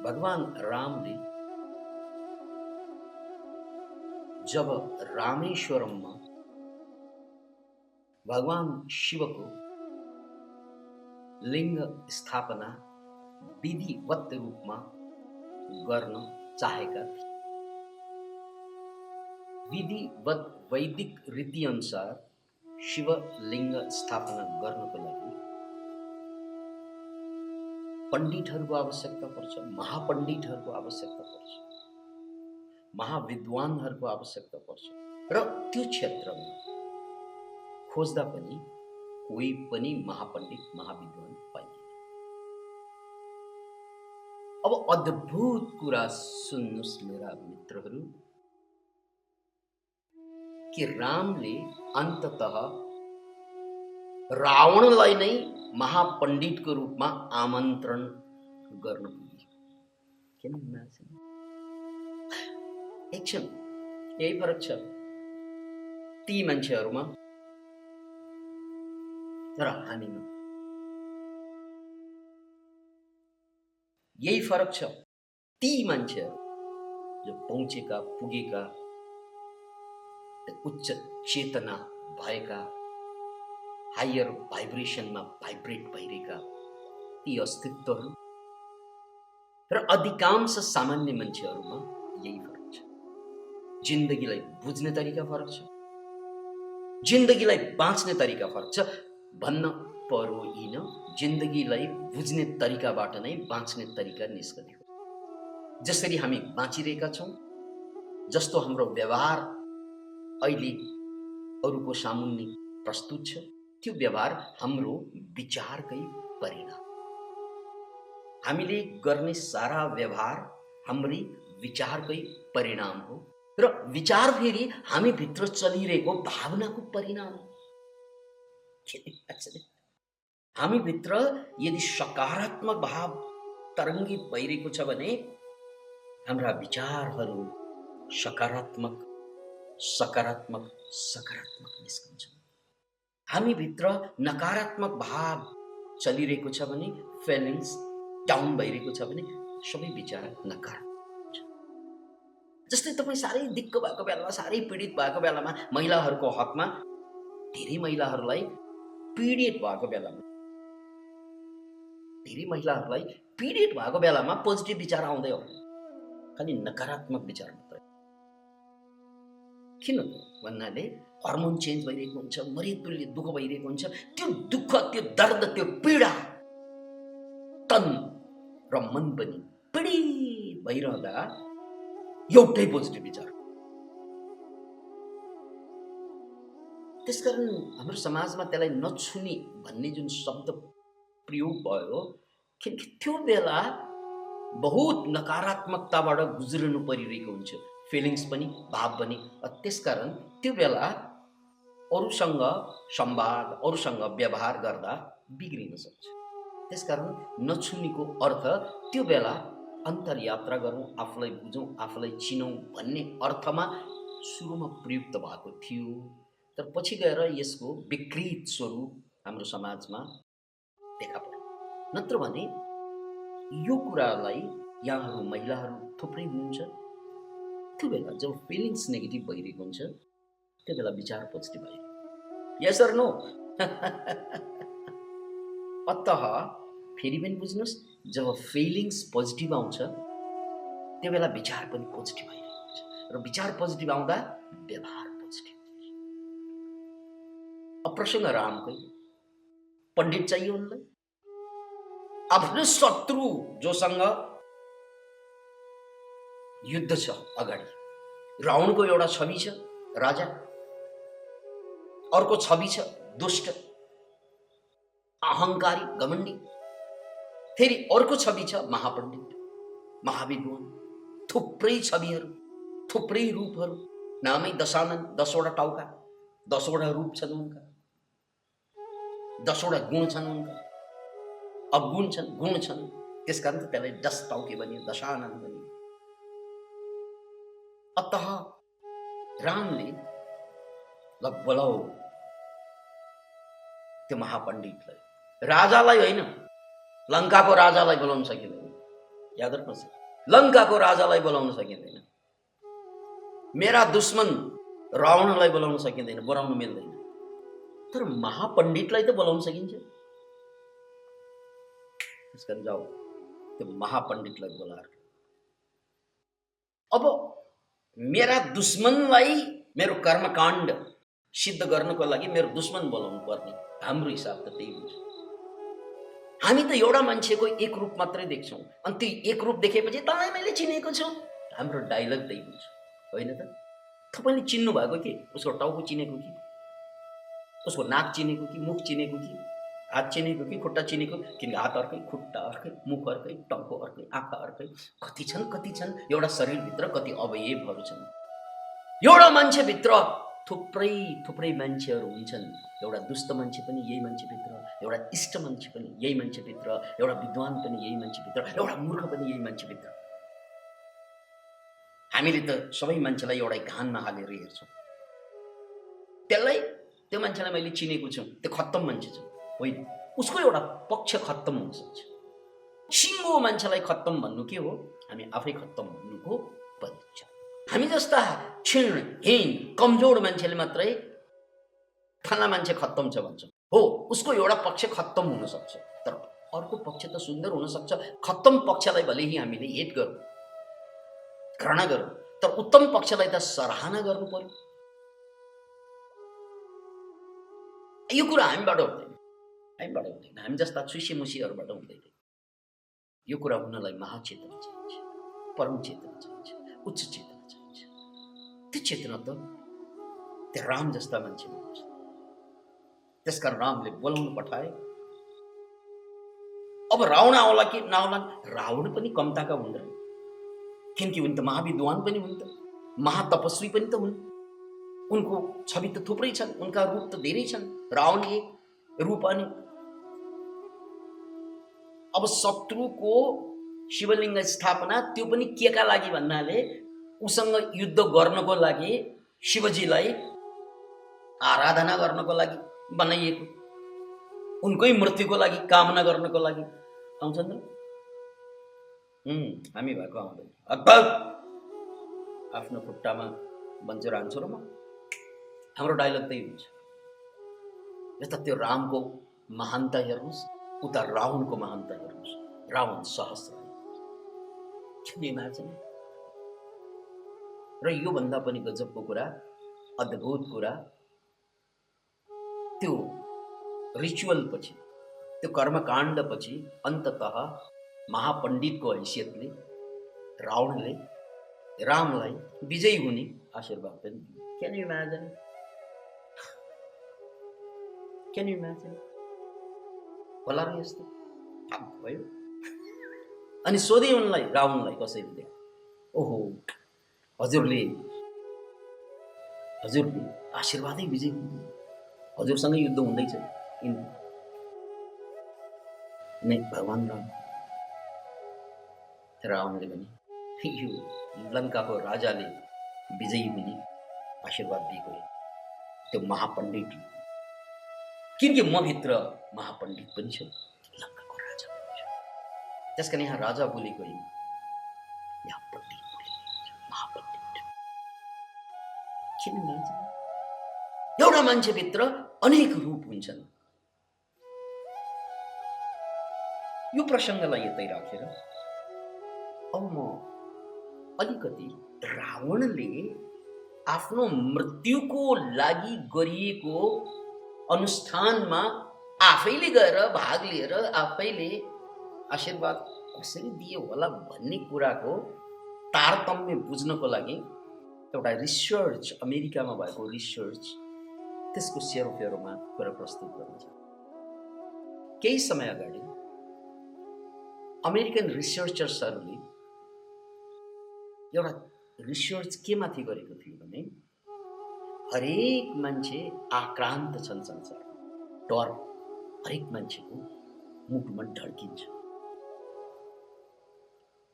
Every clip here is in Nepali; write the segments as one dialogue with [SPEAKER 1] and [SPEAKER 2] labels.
[SPEAKER 1] भगवान रामले जब रामेश्वरममा भगवान शिवको लिङ्ग स्थापना विधिवत रूपमा गर्न चाहेका थिए। विधिवत वैदिक रीतिअनुसार शिवलिङ्ग स्थापना गर्नको लागि पण्डितहरूको आवश्यकता पर्छ, महापण्डितहरूको आवश्यकता पर्छ, महाविद्वानहरूको आवश्यकता पर्छ र त्यो क्षेत्रमा खोज्दा पनि कोही पनि महापण्डित महाविद्वान पाइँदैन। अब अद्भुत कुरा सुन्नुस् मेरा मित्रहरू कि रामले अन्ततः रावणलाई नै महापण्डितको रूपमा आमन्त्रण गर्न पुगे। किन एकछिन यही फरक छ ती मान्छेहरूमा र हामीमा। यही फरक छ ती मान्छेहरू जो पहुँचेका पुगेका उच्च चेतना भएका हायर भाइब्रेसनमा भाइब्रेट भइरहेका ती अस्तित्वहरू र अधिकांश सामान्य मान्छेहरूमा यही फरक छ। जिन्दगीलाई बुझ्ने तरिका फरक छ, जिन्दगीलाई बाँच्ने तरिका फरक छ भन्न परोइन। जिन्दगीलाई बुझ्ने तरिकाबाट नै बाँच्ने तरिका निस्कने हो। जसरी हामी बाँचिरहेका छौँ, जस्तो हाम्रो व्यवहार अहिले अरूको सामुन्ने प्रस्तुत छ, त्यो व्यवहार हाम्रो विचारकै परिणाम। हामीले गर्ने सारा व्यवहार हाम्रै विचारकै परिणाम हो र विचार फेरि हामी भित्र चलिरहेको भावनाको परिणाम हो। हामी भित्र यदि सकारात्मक भाव तरङ्गित भइरहेको छ भने हाम्रा विचारहरू सकारात्मक सकारात्मक सकारात्मक निस्कन्छन्। हामी भित्र नकारात्मक भाव चलिरहेको छ भने, फिलिङ्स डाउन भइरहेको छ भने सबै विचार नकारात्मक हुन्छ। जस्तै तपाईँ साह्रै दिक्क भएको बेलामा, साह्रै पीडित भएको बेलामा, महिलाहरूको हकमा धेरै महिलाहरूलाई पीडित भएको बेलामा, धेरै महिलाहरूलाई पीडित भएको बेलामा पोजिटिभ विचार आउँदै हो, खालि नकारात्मक विचार मात्रै। किन भन्नाले हर्मोन चेन्ज भइरहेको हुन्छ, मृत्युले दुःख भइरहेको हुन्छ। त्यो दुःख, त्यो दर्द, त्यो पीडा तन र मन पनि पीडित भइरहँदा एउटै पोजिटिभ विचार। त्यसकारण हाम्रो समाजमा त्यसलाई नछुने भन्ने जुन शब्द प्रयोग भयो, किनकि त्यो बेला बहुत नकारात्मकताबाट गुज्रनु परिरहेको हुन्छ, फिलिङ्स पनि भाव पनि। त्यसकारण त्यो बेला अरूसँग संवाद, अरूसँग व्यवहार गर्दा बिग्रिन सक्छ। त्यसकारण नछुनेको अर्थ त्यो बेला अन्तर्यात्रा गरौँ, आफूलाई बुझौँ, आफूलाई चिनौँ भन्ने अर्थमा सुरुमा प्रयुक्त भएको थियो। तर पछि गएर यसको विकृत स्वरूप हाम्रो समाजमा देखा पर्यो। नत्र भने यो कुरालाई यहाँहरू महिलाहरू थुप्रै हुनुहुन्छ, त्यो बेला जब फिलिङ्स नेगेटिभ भइरहेको हुन्छ त्यो बेला विचार पोजिटिभ भइरहेको। Yes or no? अतः फेरि पनि बुझ्नुहोस्, जब फिलिङ्स पोजिटिभ आउँछ त्यो बेला विचार पनि पोजिटिभ भइरहेको हुन्छ र विचार पोजिटिभ आउँदा व्यवहार पोजिटिभ। अब प्रसङ्ग रामकै, पण्डित चाहियो उनलाई। आफ्नो शत्रु जोसँग युद्ध छ अगाडि, रावणको एउटा छवि छ राजा, अर्को छवि छ दुष्ट अहङ्कारी घमण्डी, फेरि अर्को छवि छ महापण्डित महाविद्वान। थुप्रै छविहरू, थुप्रै रूपहरू, नामै दशानन, 10वटा टाउका, 10वटा रूप छन् उनका, 10वटा गुण छन् उनका, अवगुण छन्, गुण छन्। त्यसकारण त त्यसलाई 10 टाउके बनियो, दशानन बनियो। अतः रामले ल बोलाऊ त्यो महापण्डितलाई, राजालाई होइन, लङ्काको राजालाई बोलाउन सकिँदैन, याद राख्नुहोस्, लङ्काको राजालाई बोलाउन सकिँदैन, मेरा दुश्मन रावणलाई बोलाउन सकिँदैन, बोलाउन मिल्दैन। तर महापण्डितलाई त बोलाउन सकिन्छ। त्यसकारण जाऊ त्यो महापण्डितलाई बोलाएर अब मेरा दुश्मनलाई मेरो कर्मकाण्ड सिद्ध गर्नको लागि मेरो दुश्मन बोलाउनु पर्ने। हाम्रो हिसाब त त्यही हुन्छ। हामी त एउटा मान्छेको एक रूप मात्रै देख्छौँ, अनि त्यो एक रूप देखेपछि तँलाई मैले चिनेको छु, हाम्रो डायलग त्यही हुन्छ, होइन त? तपाईँले चिन्नु भएको के? उसको टाउको चिनेको कि, उसको नाक चिनेको कि, मुख चिनेको कि, हात चिनेको कि, खुट्टा चिनेको? किनकि हात अर्कै, खुट्टा अर्कै, मुख अर्कै, टाउको अर्कै, आँखा अर्कै, कति छन्। एउटा शरीरभित्र कति अवयवहरू छन्। एउटा मान्छेभित्र थुप्रै मान्छेहरू हुन्छन्। एउटा दुष्ट मान्छे पनि यही मान्छेभित्र, एउटा इष्ट मान्छे पनि यही मान्छेभित्र, एउटा विद्वान पनि यही मान्छेभित्र, एउटा मूर्ख पनि यही मान्छेभित्र। हामीले त सबै मान्छेलाई एउटै घानमा हालेर हेर्छौँ। त्यो मान्छेलाई मैले चिनेको छु, त्यो खत्तम मान्छे छ, होइन, उसको एउटा पक्ष खत्तम हुन सक्छ। सिङ्गो मान्छेलाई खत्तम भन्नु के हो? हामी आफै खत्तम भन्नुको परीक्षा। हामी जस्ता क्षीणहीन कमजोर मान्छेले मात्रै फलाना मान्छे खत्तम छ भन्छौँ। हो, उसको एउटा पक्ष खत्तम हुन सक्छ, तर अर्को पक्ष त सुन्दर हुन सक्छ। खत्तम पक्षलाई भले ही हामीले हेट गरौँ, घृणा गरौँ, तर उत्तम पक्षलाई त सराहना गर्नु पर्यो। यो कुरा हामीबाट हुँदैन, हामी जस्ता छुसीमुसीहरूबाट हुँदैन। यो कुरा हुनलाई महाचेतना चाहिन्छ, परम चेतना चाहिन्छ, उच्च चेतना चाहिन्छ। त्यो चेतना त त्यो राम जस्ता मान्छे हुन्छ। त्यसकारण रामले बोलाउनु पठाए। अब रावण आउला कि नआउला? रावण पनि कमताका हुँदैन, किनकि उनी त महाविद्वान पनि हुन्, त महातपस्वी पनि त हुन्। उनको छवि त थुप्रै छन्, उनका रूप त धेरै छन्। रावण एक रूप अनेक। अब शत्रुको शिवलिङ्ग स्थापना त्यो पनि के का लागि भन्नाले उसँग युद्ध गर्नको लागि, शिवजीलाई आराधना गर्नको लागि बनाइएको, उनकै मृत्युको लागि कामना गर्नको लागि आउँछन् त। हामी भएको आउँदैन। अद्भुत आफ्नो खुट्टामा बन्चेर हान्छु र म। हाम्रो डायलग त्यही हुन्छ। यता त्यो रामको महानता हेर्नुहोस्, उता रावणको महानता हेर्नुहोस्। रावण सहस्र, र योभन्दा पनि गजबको कुरा, अद्भुत कुरा, त्यो रिचुअल पछि, त्यो कर्मकाण्ड पछि अन्ततः महापण्डितको हैसियतले रावणले रामलाई विजयी हुने आशीर्वाद पनि दियो। Can you imagine? होला र यस्तो भयो। अनि सोधे उनलाई, रावणलाई कसैले दिए, ओहो हजुरले आशीर्वादै विजय हुनु, हजुरसँगै युद्ध हुँदैछ नै भगवान राम। रावणले भने यो लङ्काको राजाले विजयी हुने आशीर्वाद दिएको त्यो महापण्डित, किनकि म भित्र महापण्डित पनि छ, लङ्काको राजा पनि छ। त्यसकारण यहाँ राजा बोलेको होइन, यहाँ पण्डित बोलेको, महापण्डित। किन मान्छे एउटा मान्छेभित्र अनेक रूप हुन्छन्। यो प्रसङ्गलाई यतै राखेर अब म अलिकति रावणले आफ्नो मृत्युको लागि गरिएको अनुष्ठानमा आफैले गएर भाग लिएर आफैले आशीर्वाद कसरी दिए होला भन्ने कुराको तारतम्य बुझ्नको लागि एउटा रिसर्च, अमेरिकामा भएको रिसर्च, त्यसको सेरोफेरोमा कुरा प्रस्तुत गर्न चाहन्छु। केही समय अगाडि अमेरिकन रिसर्चर्सहरूले एउटा रिसर्च के माथि गरेको थियो भने हरेक मान्छे आक्रान्त छन् संसारमा, डर हरेक मान्छेको मुटुमा ढड्किन्छ।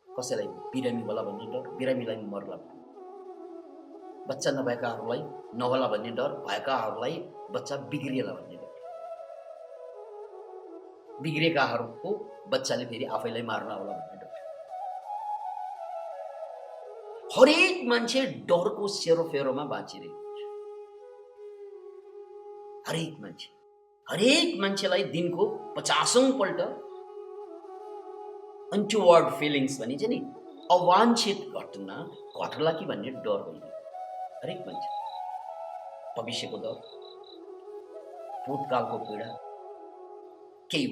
[SPEAKER 1] कसैलाई बिरामी होला भन्ने डर, बिरामीलाई मर्ला भन्ने, बच्चा नभएकाहरूलाई नहोला भन्ने डर, भएकाहरूलाई बच्चा बिग्रिएला भन्ने डर, बिग्रेकाहरूको बच्चाले फेरि आफैलाई मार्न होला भन्ने डर। हरेक मान्छे डरको सेरोफेरोमा बाँचिरहेको हुन्छ। हरेक मान्छेलाई दिनको 50औं पल्ट अनटुवर्ड फिलिङ्स भनिन्छ नि, अवाञ्छित घटना घट्ला कि भन्ने डर भइरहेको। हरेक मान्छे भविष्यको डर, भूतकालको पीडा, केही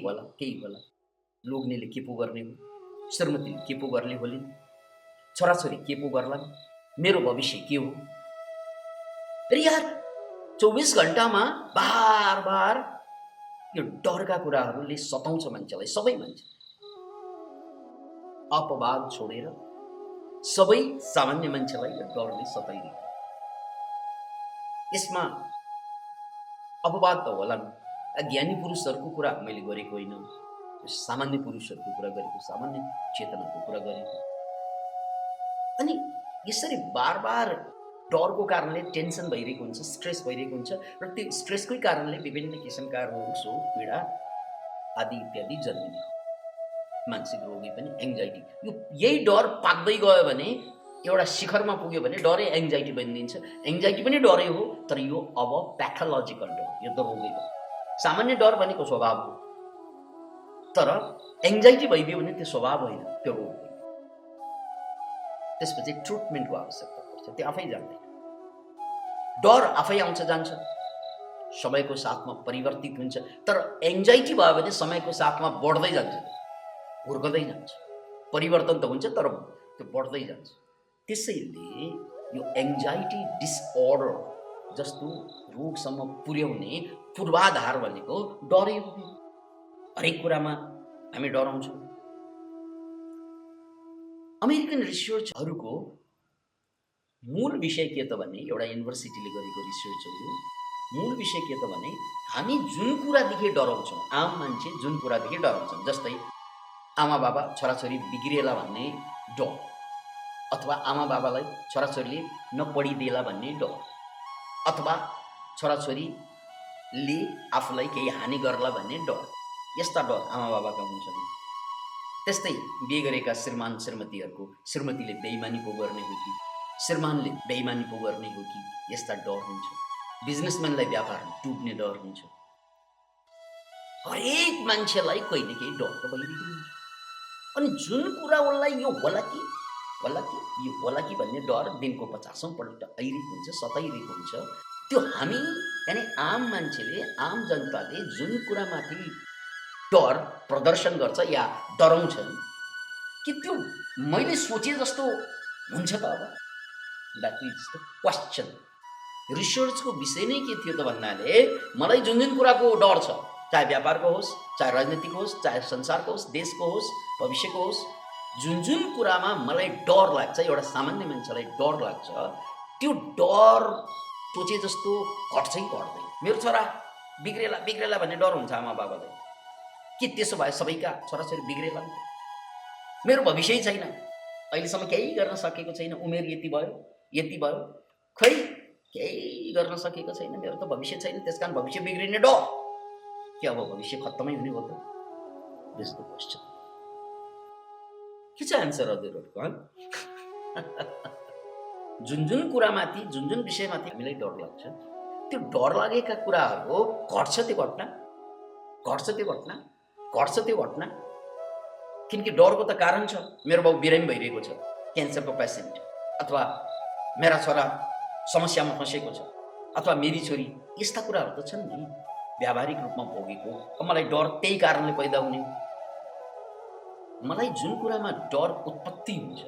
[SPEAKER 1] होला, लोग्नेले के पो गर्ने हो, श्रीमतीले के पो गर्ने होलिन्, छोराछोरी के पो गर्लान्, मेरो भविष्य के हो। तर यार 24 घण्टामा बार यो डरका कुराहरूले सताउँछ मान्छेलाई, सबै मान्छे। अपवाद छोडेर सबै सामान्य मान्छेलाई यो डरले सताइरहेको। यसमा अपवाद त होलान्, ज्ञानी पुरुषहरूको कुरा मैले गरेको होइन, सामान्य पुरुषहरूको कुरा गरेको, सामान्य चेतनाको कुरा गरेको। अनि यसरी बार डरको कारणले टेन्सन भइरहेको हुन्छ, स्ट्रेस भइरहेको हुन्छ र त्यो स्ट्रेसकै कारणले विभिन्न किसिमका रोग, शोक, पीडा आदि इत्यादि जन्मिने। मानसिक रोगी पनि एङ्जाइटी, यही डर पाक्दै गयो भने एउटा शिखरमा पुग्यो भने डरै एङ्जाइटी बनिदिन्छ। एङ्जाइटी पनि डरै हो, तर यो अब प्याथोलोजिकल डर, यो त रोगै हो। सामान्य डर भनेको स्वभाव हो, तर एङ्जाइटी भइदियो भने त्यो स्वभाव होइन, त्यो रोग हो। त्यसपछि ट्रिटमेन्टको आवश्यकता पर्छ, त्यो आफै जान्दैन। डर आफै आउँछ जान्छ, समयको साथमा परिवर्तित हुन्छ, तर एङ्जाइटी भयो भने समयको साथमा बढ्दै जान्छ, हुर्कदै जान्छ। परिवर्तन त हुन्छ तर त्यो बढ्दै जान्छ। त्यसैले यो एङ्जाइटी डिसअर्डर जस्तो रोगसम्म पुर्याउने पूर्वाधार भनेको डरै हो। हरेक कुरामा हामी डराउँछौँ। अमेरिकन रिसर्चहरूको मूल विषय के त भने, एउटा युनिभर्सिटीले गरेको रिसर्चहरू मूल विषय के त भने, हामी जुन कुरादेखि डराउँछौँ, आम मान्छे जुन कुरादेखि डराउँछौँ, जस्तै आमा बाबा छोराछोरी बिग्रिएला भन्ने डर, अथवा आमा बाबालाई छोराछोरीले नपढिदिएला भन्ने डर, अथवा छोराछोरीले आफूलाई केही हानि गर्ला भन्ने डर, यस्ता डर आमा बाबाका हुन्छन्। त्यस्तै बिहे गरेका श्रीमान श्रीमतीहरूको श्रीमतीले बेइमानी पो गर्ने हो कि, श्रीमानले बेइमानी पो गर्ने हो कि, यस्ता डर हुन्छ। बिजनेसम्यानलाई व्यापार डुब्ने डर हुन्छ। हरेक मान्छेलाई कहिले न केही डर त भइरहेको हुन्छ। अनि जुन कुरा उसलाई यो होला कि भन्ने डर दिनको 50औं पल्ट आइरहेको हुन्छ, सताइरहेको हुन्छ। त्यो हामी यानि आम मान्छेले, आम जनताले जुन कुरामाथि डर प्रदर्शन गर्छ या डराउँछन् कि त्यो मैले सोचे जस्तो हुन्छ त? अब द्याट इज द क्वेश्चन। रिसर्चको विषय नै के थियो त भन्नाले, मलाई जुन कुराको डर छ, चाहे व्यापारको होस्, चाहे राजनीतिक होस्, चाहे संसारको होस्, देशको होस्, भविष्यको होस्, जुन कुरामा मलाई डर लाग्छ, एउटा सामान्य मान्छेलाई डर लाग्छ, त्यो डर सोचे जस्तो घट्छै घट्दैन। मेरो छोरा बिग्रेला भन्ने डर हुन्छ आमा बाबालाई, के त्यसो भए सबैका छोराछोरी बिग्रेला? मेरो भविष्य छैन, अहिलेसम्म केही गर्न सकेको छैन, उमेर यति भयो, खै केही गर्न सकेको छैन, मेरो त भविष्य छैन, त्यसकारण भविष्य बिग्रिने डर। के अब भविष्य खत्तमै हुने हो त? This the question. के छ एन्सर हजुरहरूको? जुन कुरामाथि, जुन विषयमाथि हामीलाई डर लाग्छ, त्यो डर लागेका कुराहरू घट्छ त्यो घटना। किनकि डरको त कारण छ। मेरो बाउ बिरामी भइरहेको छ, क्यान्सरको पेसेन्ट, अथवा मेरा छोरा समस्यामा फँसेको छ, अथवा मेरी छोरी, यस्ता कुराहरू त छन् नि व्यावहारिक रूपमा भोगेको। मलाई डर त्यही कारणले पैदा हुने। मलाई जुन कुरामा डर उत्पत्ति हुन्छ,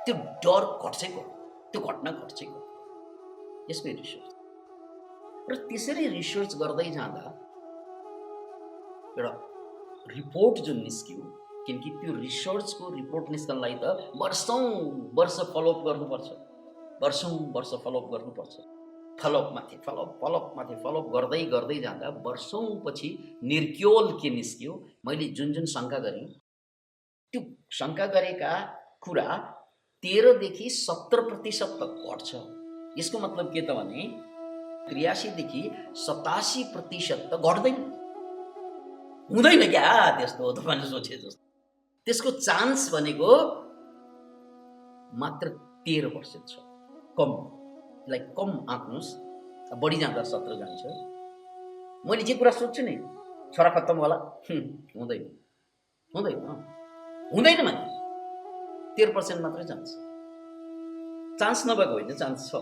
[SPEAKER 1] त्यो डर घट्छैको, त्यो घटना घट्छैको। यसकै रिसर्च। र त्यसरी रिसर्च गर्दै जाँदा एउटा रिपोर्ट जुन निस्क्यो, किनकि त्यो रिसर्चको रिपोर्ट निस्कनलाई त वर्ष फलोअप गर्नुपर्छ, वर्षौं फलोअप गर्नुपर्छ। फलोअप गर्दै जाँदा वर्षौंपछि निर्क्योल के निस्क्यो, मैले जुन शङ्का गरेँ, त्यो शङ्का गरेका कुरा 13 देखि 70% तक घट्छ। यसको मतलब के त भने 83 देखि 87% त घट्दैन, हुँदैन क्या त्यस्तो। तपाईँले सोचे जस्तो त्यसको चान्स भनेको मात्र 13% छ। कम, लाइक कम आँक्नुहोस्, बढी जाँदा 17 जान्छ। मैले जे कुरा सोध्छु नि छोरा खत्तम होला, हुँदैन हुँदैन हुँदैन भने 13% मात्रै चान्स। चान्स नभएको होइन, चान्स छ।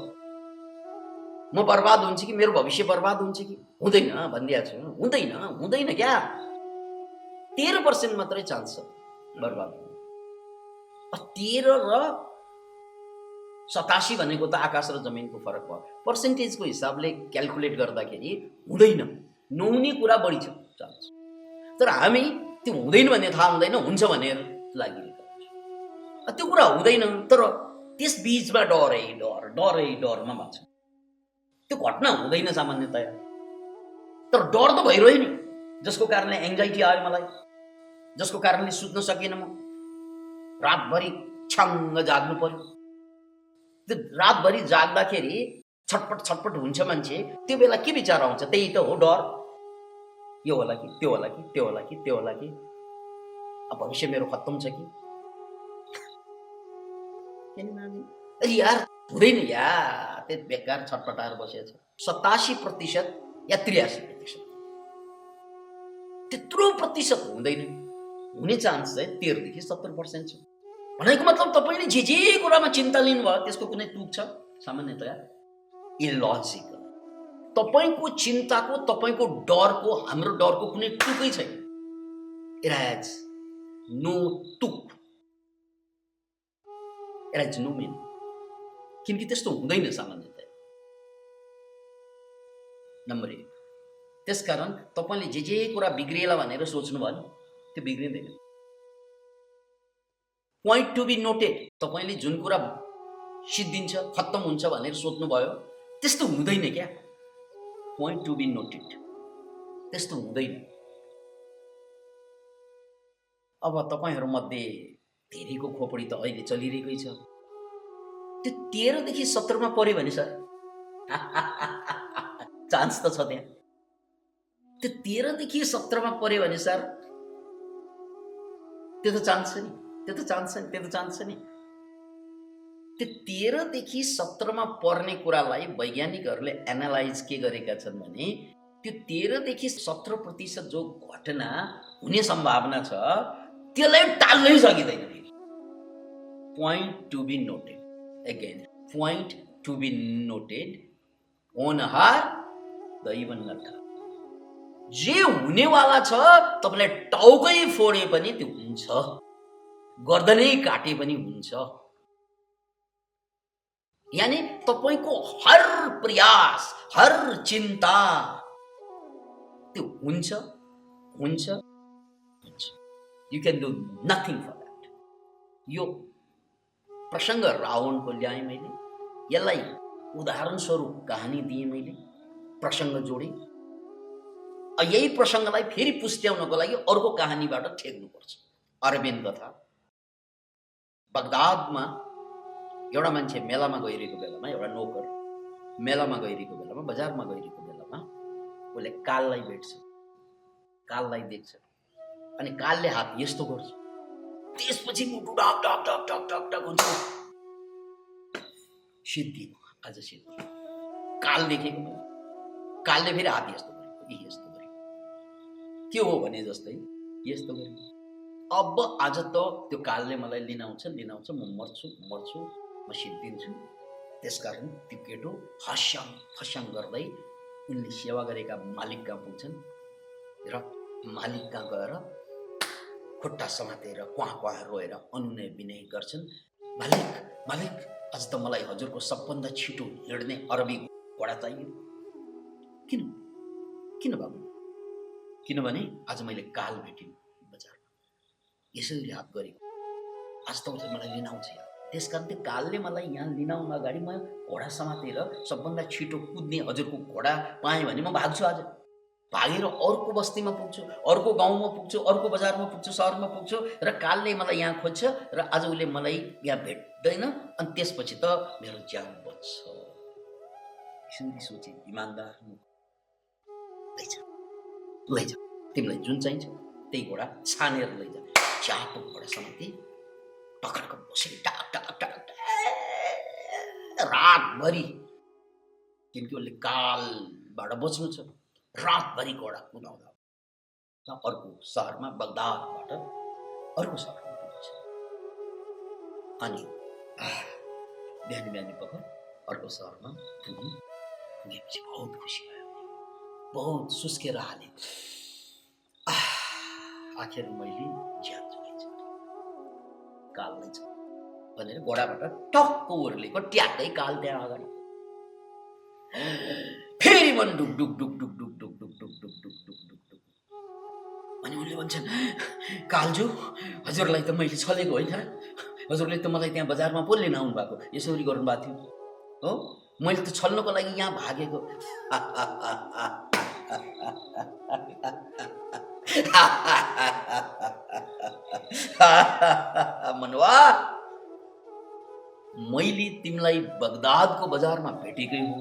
[SPEAKER 1] म बर्बाद हुन्छ कि मेरो भविष्य बर्बाद हुन्छ कि हुँदैन भनिदिएको छु, हुँदैन हुँदैन क्या। 13% मात्रै चान्स छ बर्बाद हुने। 13 र 87 भनेको त आकाश र जमिनको फरक भयो। पर्सेन्टेजको हिसाबले क्यालकुलेट गर्दाखेरि हुँदैन, नहुने कुरा बढी छ चान्स। तर हामी त्यो हुँदैन भन्ने थाहा हुँदैन, हुन्छ भनेर लागिरहेको हुन्छ। त्यो कुरा हुँदैन, तर त्यस बीचमा डरमा मान्छ। त्यो घटना हुँदैन सामान्यतया, तर डर त भइरह्यो नि, जसको कारणले एङ्जाइटी आयो मलाई, जसको कारणले सुत्न सकिनँ म, रातभरि छ्याङ्ग जाग्नु पर्यो। त्यो रातभरि जाग्दाखेरि छटपट हुन्छ मान्छे। त्यो बेला के विचार आउँछ? त्यही त हो डर। यो होला कि त्यो होला कि त्यो होला कि त्यो होला कि, अब भविष्य मेरो खत्तम छ कि। अरे यार हुँदैन यार, त्यो बेकार छटपटाएर बसेछ। 87% या 83%, त्यत्रो प्रतिशत हुँदैन। हुने चान्स चाहिँ 13 देखि 70% छ। भनेको मतलब तपाईले जे कुरामा चिन्ता लिनुभयो त्यसको कुनै तुक छ? सामान्यतया इलोजिकल। तपाईको चिन्ताको, तपाईको डरको, हाम्रो डरको कुनै तुकै छैन। इट हैज नो तुक, इट हैज नो मिनिङ। किनकि त्यस्तो हुँदैन सामान्यतया। नम्बर 1। त्यसकारण तपाईले जे कुरा बिग्रिएला भनेर सोच्नुभयो नि, त्यो बिग्रिँदैन। Point to be noted. तपाईले जुन कुरा सिद्धिन्छ, खत्तम हुन्छ भनेर सोच्नुभयो, त्यस्तो हुँदैन क्या। पोइन्ट टु बी नोटेड, त्यस्तो हुँदैन। अब तपाईहरुमध्ये धेरैको खोपडी त अहिले चलिरहेकै छ। त्यो 13 देखि 17 मा पर्यो भने सर चान्स त छ त्यहाँ। त्यो 13 देखि 17 मा पर्यो भने सर त्यो त चान्स छ नि, त्यो त चान्स छ नि, त्यो त चान्स छ नि। त्यो 13 देखि 17 मा पर्ने कुरालाई वैज्ञानिकहरूले एनालाइज के गरेका छन् भने त्यो 13 देखि 17% जो घटना हुने सम्भावना छ त्यसलाई टाल्नै सकिँदैन। Point to be noted, again point to be noted, होनहार दैवन नठा। जे हुनेवाला छ तपाईलाई टाउकै फोडे पनि त्यो हुन्छ, गर्दनै काटे पनि हुन्छ। यानी तपाईको हर प्रयास, हर चिन्ता त्यो हुन्छ हुन्छ हुन्छ। You can do nothing for that. यो प्रसङ्ग रावणको ल्याएँ मैले, यसलाई उदाहरण स्वरूप कहानी दिएँ मैले, प्रसङ्ग जोडेँ। यही प्रसङ्गलाई फेरि पुष्ट्याउनको लागि अर्को कहानीबाट ठेक्नुपर्छ। अरबिन्द कथा। बगदादमा एउटा मान्छे मेलामा गइरहेको बेलामा, एउटा नोकर मेलामा गइरहेको बेलामा, बजारमा गइरहेको बेलामा उसले काललाई भेट्छ, काललाई देख्छ। अनि कालले हात यस्तो गर्छ, त्यसपछि मुटु ढक ढक ढक ढक ढक ढक हुन्छ। सिद्धि, आज सिद्धि। काल देखेको, कालले फेरि हात यस्तो गर्यो, यस्तो गर्यो, के हो भने जस्तै यस्तो गर्यो। अब आज त त्यो कालले मलाई लिनाउँछ, म मर्छु, म सिद्धिन्छु। त्यसकारण त्यो केटो हस्याङ फस्याङ गर्दै उनले सेवा गरेका मालिक कहाँ पुग्छन् र मालिक कहाँ गएर खुट्टा समातेर क्वाँ रोएर अनुनय विनय गर्छन्। मालिक आज त मलाई हजुरको सबभन्दा छिटो हिँड्ने अरबी घोडा चाहियो। किन बाबु? किनभने आज मैले काल भेटेँ बजारमा, यसरी हात गरेको, आज त मलाई लिन आउँछ। त्यसकारण त्यो कालले मलाई यहाँ लिन आउन अगाडि म घोडा समातेर सबभन्दा छिटो कुद्ने हजुरको घोडा पाएँ भने म भाग्छु। आज भागेर अर्को बस्तीमा पुग्छु, अर्को गाउँमा पुग्छु, अर्को बजारमा पुग्छु, सहरमा पुग्छु र कालले मलाई यहाँ खोज्छ र आज उसले मलाई यहाँ भेट्दैन, अनि त्यसपछि त मेरो ज्यान बच्छ। यसरी सोचे इमान्दार लैजा, तिमीलाई जुन चाहिन्छ त्यही घोडा छानेर लैजा। च्यापो घोडा समाते, टक्रक बसे, टाक टाक टाक रातभरि, किनकि उसले कालबाट बच्नु छ, रातभरि घोडा कुदाउँदा अर्को सहरमा, बगदादबाट अर्को सहरमा पुग्छ। अनि बिहानी बिहानी पख अर्को सहरमा पुगेपछि बहुत खुसी भयो, बहुत सुस्केर हाले। आखिर मैले ज्यान जोगाइछ, काल नै छ भनेर घोडाबाट टक्क ओर्लेको ट्याक्कै काल त्यहाँ अगाडि। फेरि मन डुक डुक डुक डुक डुक डुक डुक डुक डुक डुक डुक डुक डुक। अनि उनले भन्छन्, कालजु हजुरलाई त मैले छलेको होइन र, हजुरले त मलाई त्यहाँ बजारमा पो लिन आउनु भएको, यसरी गर्नुभएको थियो हो, मैले त छल्नको लागि यहाँ भागेको। मनवा, मैले तिमीलाई बगदादको बजारमा भेटेकै हो।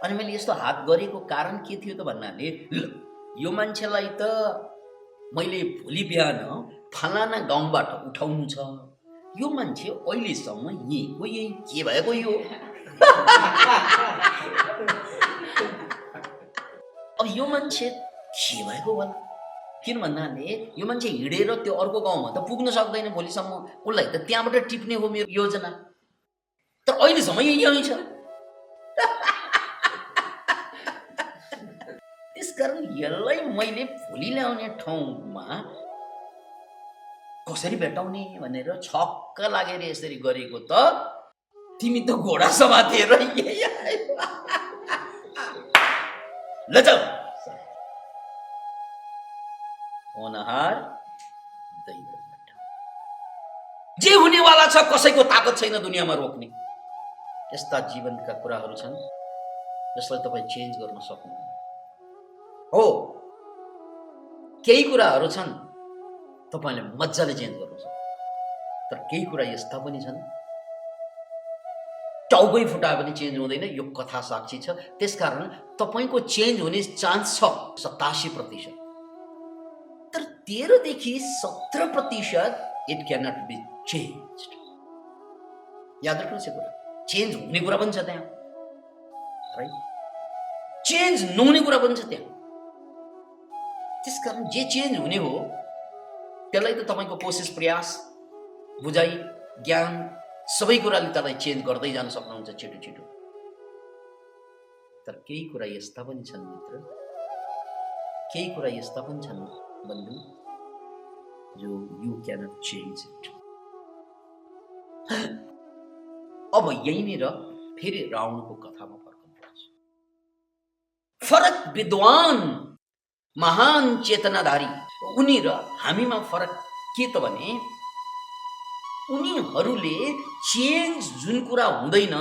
[SPEAKER 1] अनि मैले यस्तो हात गरेको कारण के थियो त भन्नाले, यो मान्छेलाई त मैले भोलि बिहान फलाना गाउँबाट उठाउनु छ, यो मान्छे अहिलेसम्म यहीँको यही के भएको यो। अब यो मान्छे के भएको होला, किन भन्नाले यो मान्छे हिँडेर त्यो अर्को गाउँमा त पुग्न सक्दैन भोलिसम्म, उसलाई त त्यहाँबाट टिप्ने हो मेरो योजना, तर अहिलेसम्म यही छ। त्यसकारण यसलाई मैले भोलि ल्याउने ठाउँमा कसरी भेटाउने भनेर छक्क लागेर यसरी गरेको त तिमी त घोडा समातेर लजाऊ। होनहार दैवबाट जे हुनेवाला छ कसैको ताकत छैन दुनियाँमा रोक्ने। यस्ता जीवनका कुराहरू छन् जसलाई तपाईँ चेन्ज गर्न सक्नुहुन्न। हो, केही कुराहरू छन् तपाईँले मजाले चेन्ज गर्न सक्नु, तर केही कुरा यस्ता पनि छन् टाउकै फुटाए पनि चेन्ज हुँदैन। यो कथा साक्षी छ। त्यसकारण तपाईँको चेन्ज हुने चान्स छ 87%, तर 13 देखि 17% इट क्यानट बी चेन्ज। याद राख्नुहोस् यो कुरा, चेन्ज हुने कुरा पनि छ त्यहाँ, राइट, चेन्ज नहुने कुरा पनि छ त्यहाँ। त्यसकारण जे चेन्ज हुने हो त्यसलाई त तपाईँको कोसिस, प्रयास, बुझाइ, ज्ञान सबै कुराले त्यसलाई चेन्ज गर्दै जान सक्नुहुन्छ छिटो छिटो। तर केही कुरा यस्ता पनि छन् मित्र, केही कुरा यस्ता पनि छन् बन्धु, जो यु क्यानट चेन्ज इट। अब यहीँनिर फेरि रावणको कथामा फर्कनुपर्छ। फरक विद्वान महान चेतनाधारी उनी र हामीमा फरक के त भने, उनीहरूले चेन्ज जुन कुरा हुँदैन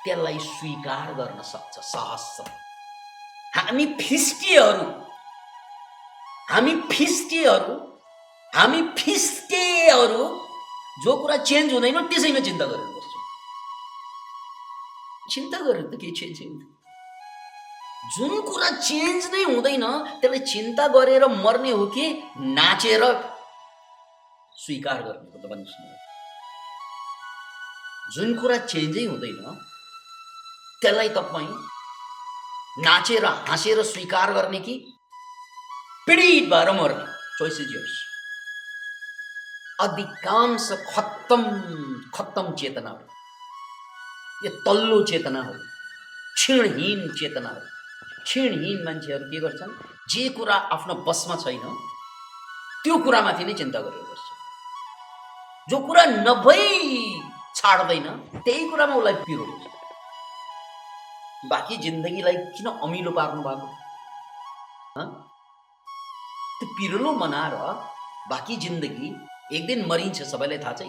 [SPEAKER 1] त्यसलाई स्वीकार गर्न सक्छ साहस छ। हामी फिस्टेहरू जो कुरा चेन्ज हुँदैन त्यसैमा चिन्ता गरेर बस्छौँ। चिन्ता गरेर त केही चेन्ज हुँदैन। जुन कुरा चेन्ज नै हुँदैन त्यसलाई चिन्ता गरेर मर्ने हो कि नाचेर स्वीकार गर्ने हो त भन्नुहोस् न। जुन कुरा चेन्जै हुँदैन त्यसलाई तपाईँ नाचेर हाँसेर स्वीकार गर्ने कि पीडित भएर मर्ने, चोइस इज योर्स। अधिकांश खत्तम चेतना हो, यो तल्लो चेतना हो, क्षीणहीन चेतना हो। क्षीणहीन मान्छेहरू के गर्छन्, जे कुरा आफ्नो बसमा छैन त्यो कुरामाथि नै चिन्ता गरेर बस्छ। जो कुरा नभई छाड्दैन त्यही कुरामा उसलाई पिरो हुन्छ। बाँकी जिन्दगीलाई किन अमिलो पार्नु भएको? त्यो पिरोलो मनाएर बाँकी जिन्दगी एक दिन मरिन्छ, सबैलाई थाहा छ।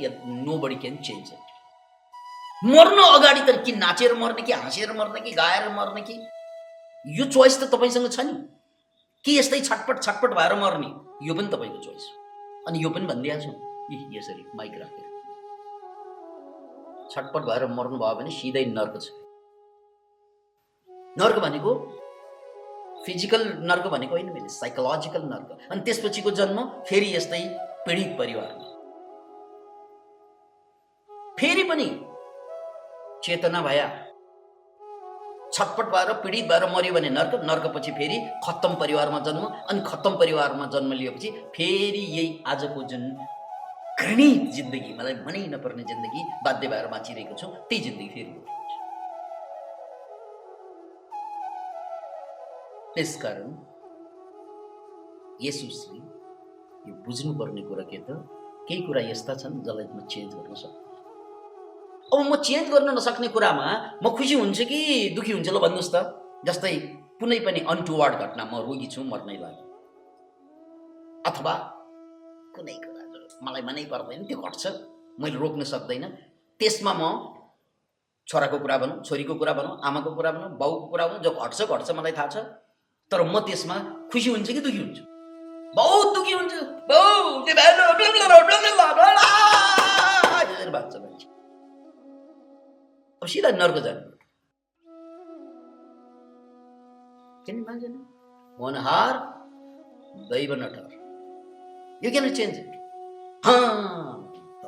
[SPEAKER 1] Nobody can change it. मर्नु अगाडि त कि नाचेर मर्ने कि हाँसेर मर्ने कि गाएर मर्ने कि यो चोइस त तपाईसँग छ नि। कि यस्तै छटपट भएर मर्ने, यो पनि तपाईँको चोइस हो। अनि यो पनि भनिदिएको छु यसरी माइक राखेर, छटपट भएर मर्नु भयो भने सिधै नर्क छ। नर्क भनेको फिजिकल नर्क भनेको होइन, मैले साइकोलोजिकल नर्क। अनि त्यसपछिको जन्म फेरि यस्तै पीडित परिवारमा। फेरि पनि चेतना भया छटपट भएर पीडित भएर मर्यो भने नर्क, नर्कपछि फेरि खत्तम परिवारमा जन्म, अनि खत्तम परिवारमा जन्म लिएपछि फेरि यही आजको जुन घृणित जिन्दगी, मलाई मनै नपर्ने जिन्दगी बाध्य भएर बाँचिरहेको छु, त्यही जिन्दगी फेरि हो। त्यसकारण येशूले यो बुझ्नुपर्ने कुरा के त, केही कुरा यस्ता छन् जसलाई म चेन्ज गर्न सक्छु। अब म चेन्ज गर्न नसक्ने कुरामा म खुसी हुन्छु कि दुखी हुन्छ ल भन्नुहोस् त। जस्तै कुनै पनि अनटुवर्ड घटना, म रोगी छु, मर्नै लाग्यो, अथवा कुनै कुरा जो मलाई मनै पर्दैन त्यो घट्छ, मैले रोक्न सक्दैन, त्यसमा म छोराको कुरा भनौँ, छोरीको कुरा भनौँ, आमाको कुरा भनौँ, बाउको कुरा भनौँ, जो घट्छ घट्छ मलाई थाहा छ, तर म त्यसमा खुसी हुन्छु कि दुखी हुन्छु? बहुत दुखी हुन्छु। भाग्छ मान्छे, अब सिधा नर्क जानु। किन मान्छेन होनहार दैव नटर, यु क्यान चेन्ज इट।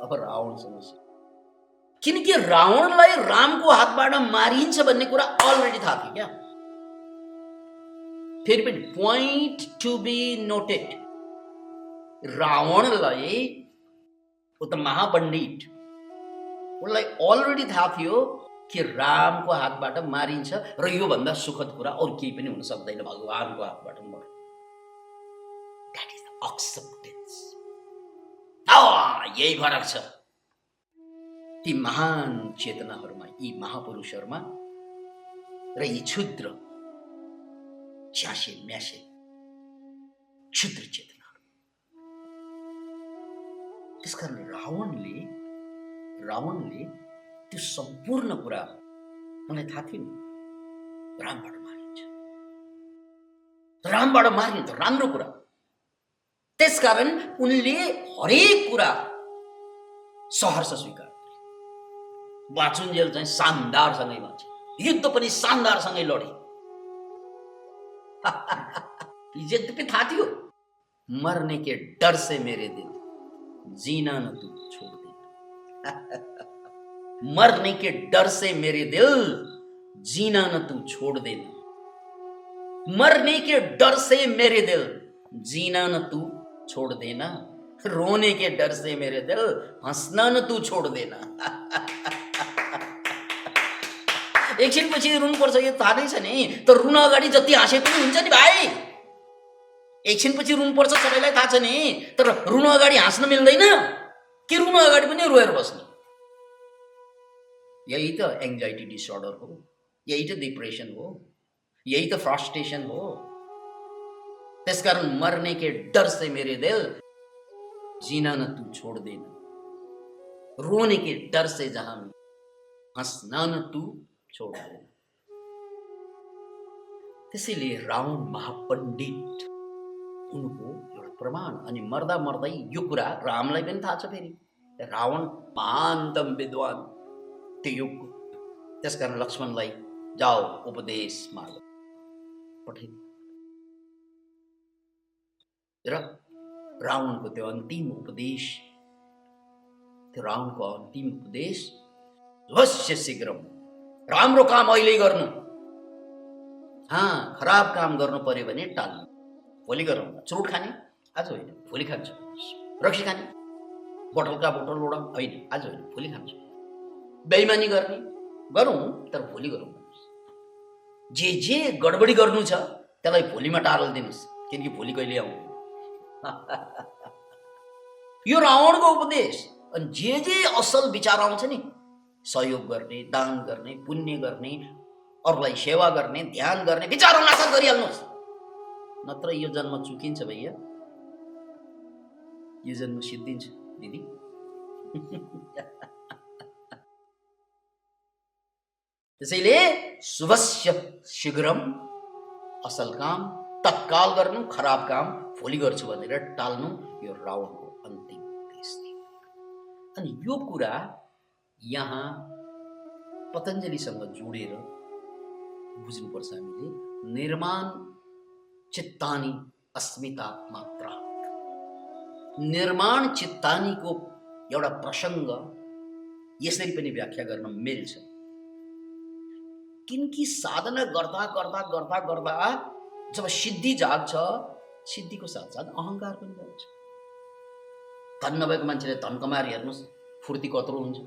[SPEAKER 1] अब रावण समस्या, किनकि रावणलाई रामको हातबाट मारिन्छ भन्ने कुरा अलरेडी थाहा थियो क्या। फेरि पनि पोइन्ट टु बी नोटेड, रावणलाई ऊ त महापण्डित, उसलाई अलरेडी थाहा थियो कि रामको हातबाट मारिन्छ र योभन्दा सुखद कुरा अरू केही पनि हुन सक्दैन, भगवानको हातबाट मर्नु। That is the acceptance. यही फरक छ ती महान चेतनाहरूमा, यी महापुरुषहरूमा र यी क्षुद्र च्यासे म्यासे क्षुद्र चेतनाहरू। त्यसकारण रावणले त्यो सम्पूर्ण कुरा मलाई थाहा थियो नि, रामबाट मारिन्छ, रामबाट मारिन्छ, राम्रो कुरा। त्यसकारण उनले हरेक कुरा सहर्ष स्वीकार गरे। बाँचुन्जेल चाहिँ शानदारसँगै बाँचे, युद्ध पनि शानदारसँगै लडे। यद्यपि थाहा थियो मरने के डर से मेरे दिल जीना न तू छोड़ दे। मरने के डर से मेरे दिल जीना न तू छोड़ देना। मरने के डर से मेरे दिल जीना न तू छोड़ देना। रोने के डर से मेरे दिल हंसना न तू छोड़ देना। एकछिनपछि रुनुपर्छ, यो थाहा नै छ नि, तर रुन अगाडि जति हाँसे पनि हुन्छ नि भाइ। एकछिनपछि रुनुपर्छ, सबैलाई थाहा छ नि, तर रुन अगाडि हाँस्न मिल्दैन कि रुन अगाडि पनि रोएर बस्ने। यही त एङ्जाइटी डिसअर्डर हो, यही त डिप्रेसन हो, यही त फ्रस्ट्रेसन हो। त्यसकारण मर्ने के डर से मेरे दिल जीना न तू छोड़ देना। रोने के डर से जहां हंसना न तू छोड़ देना। त्यसैले रावण महापण्डित, उनको एउटा प्रमाण। अनि मर्दा मर्दै यो कुरा रामलाई पनि थाहा छ। फेरि रावण महान्तम विद्वान त्यो युगको। त्यसकारण लक्ष्मणलाई जाओ उपदेश मार्ग पठाइ। र रावणको त्यो अन्तिम उपदेश, त्यो रावणको अन्तिम उपदेश, अवश्य शीघ्रम, राम्रो काम अहिले गर्नु, खराब काम गर्नु पर्यो भने टाल्नु, भोलि गरौँ। चुरोट खाने आज होइन, भोलि खान्छु। रक्सी खाने बोतलका बोतल उडाउँ होइन, आज होइन, भोलि खान्छु। बेइमानी गर्ने गरौँ, तर भोलि गरौँ। जे गडबडी गर्नु छ त्यसलाई भोलिमा टारल दिनुहोस्, किनकि भोलि कहिले आउँदैन। यो रावणको उपदेश। अनि जे असल विचार आउँछ नि, सहयोग गर्ने, दान गर्ने, पुण्य गर्ने, अरूलाई सेवा गर्ने, ध्यान गर्ने विचार आउन गरिहाल्नुहोस्, नत्र यो जन्म चुकिन्छ भैया, यो जन्म सिद्धिन्छ दिदी। त्यसैले शुभस्य शीघ्रम, असल काम तत्काल गर्नु, खराब काम भोलि गर्छु भनेर टाल्नु, यो रावणको अन्तिम उपदेश थियो। अनि यो कुरा यहाँ पतञ्जलिसँग जोडेर बुझ्नुपर्छ हामीले। निर्माण चित्तानी अस्मिता मात्रा, निर्माण चित्तानीको एउटा प्रसङ्ग यसरी पनि व्याख्या गर्न मिल्छ। किनकि साधना गर्दा गर्दा गर्दा गर्दा जब सिद्धि जाग्छ, सिद्धिको साथसाथ अहङ्कार पनि जान्छ। धन नभएको मान्छेले धन कमाएर हेर्नुहोस् फुर्ती कत्रो हुन्छ,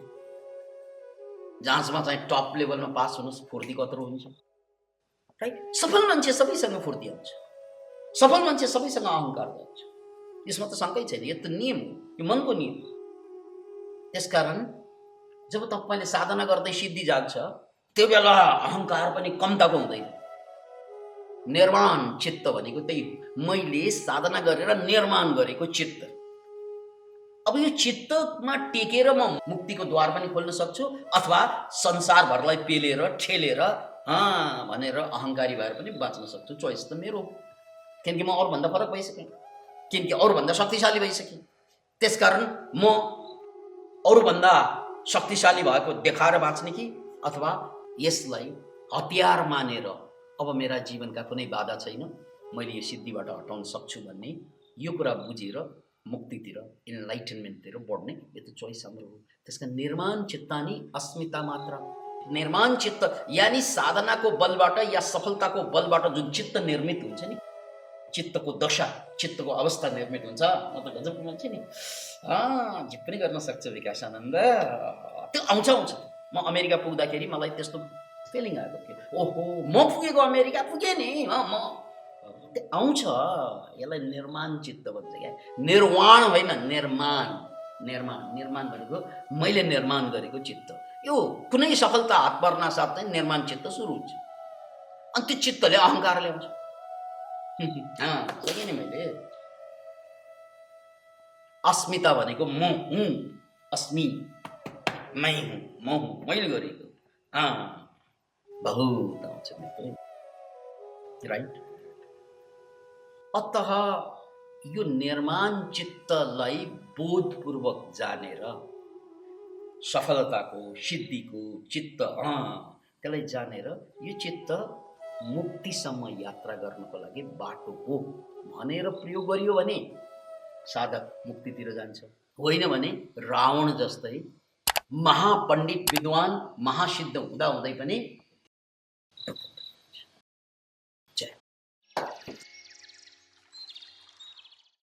[SPEAKER 1] जहाँसम्म चाहिँ टप लेभलमा पास हुनुहोस् फुर्ती कत्रो हुन्छ, राइट? सफल मान्छे सबैसँग फुर्ती आउँछ, सफल मान्छे सबैसँग अहङ्कार जान्छ, यसमा त शङ्कै छैन, यो त नियम हो, यो मनको नियम। त्यसकारण जब तपाईँले साधना गर्दै सिद्धि जाग्छ त्यो बेला अहङ्कार पनि कम्ताको हुँदैन। निर्माण चित्त भनेको त्यही हो, मैले साधना गरेर निर्माण गरेको चित्त। अब यो चित्तमा टेकेर म मुक्तिको द्वार पनि खोल्न सक्छु अथवा संसारभरलाई पेलेर ठेलेर भनेर अहङ्कारी भएर पनि बाँच्न सक्छु। चोइस त मेरो हो, किनकि म अरूभन्दा फरक भइसकेँ, किनकि अरूभन्दा शक्तिशाली भइसकेँ। त्यसकारण म अरूभन्दा शक्तिशाली भएको देखाएर बाँच्ने कि अथवा यसलाई हतियार मानेर अब मेरा जीवनका कुनै बाधा छैन, मैले यो सिद्धिबाट हटाउन सक्छु भन्ने यो कुरा बुझेर मुक्तितिर इन्लाइटनमेन्टतिर बढ्ने, यो त चोइस हाम्रो हो। त्यसका निर्माण चित्तानी अस्मिता मात्र। निर्माण चित्त यानि साधनाको बलबाट या सफलताको बलबाट जुन चित्त निर्मित हुन्छ नि, चित्तको दशा चित्तको अवस्था निर्मित हुन्छ। म त गजबको मान्छे नि, जे पनि गर्न सक्छ विकास आनन्द, त्यो आउँछ। म अमेरिका पुग्दाखेरि मलाई त्यस्तो फिलिङ आएको थियो, ओहो म पुगेको अमेरिका पुगेँ नि, म त्यो आउँछ। यसलाई निर्माण चित्त भन्छ क्या, निर्वाण होइन, निर्माण। निर्माण निर्माण भनेको मैले निर्माण गरेको चित्त। यो कुनै सफलता हात पर्न साथ चाहिँ निर्माण चित्त सुरु हुन्छ, अनि त्यो चित्तले अहङ्कार ल्याउँछ। सके नि मैले अस्मिता भनेको म हुँ, अस्मि मै हुँ, म हुँ, मैले गरेको बहुत आउँछ, राइट? अतः यो निर्माण चित्तलाई बोधपूर्वक जानेर सफलताको सिद्धिको चित्त त्यसलाई जानेर यो चित्त मुक्तिसम्म यात्रा गर्नको लागि बाटो हो भनेर प्रयोग गरियो भने साधक मुक्तितिर जान्छ। होइन भने रावण जस्तै महापण्डित विद्वान महासिद्ध हुँदा हुँदै पनि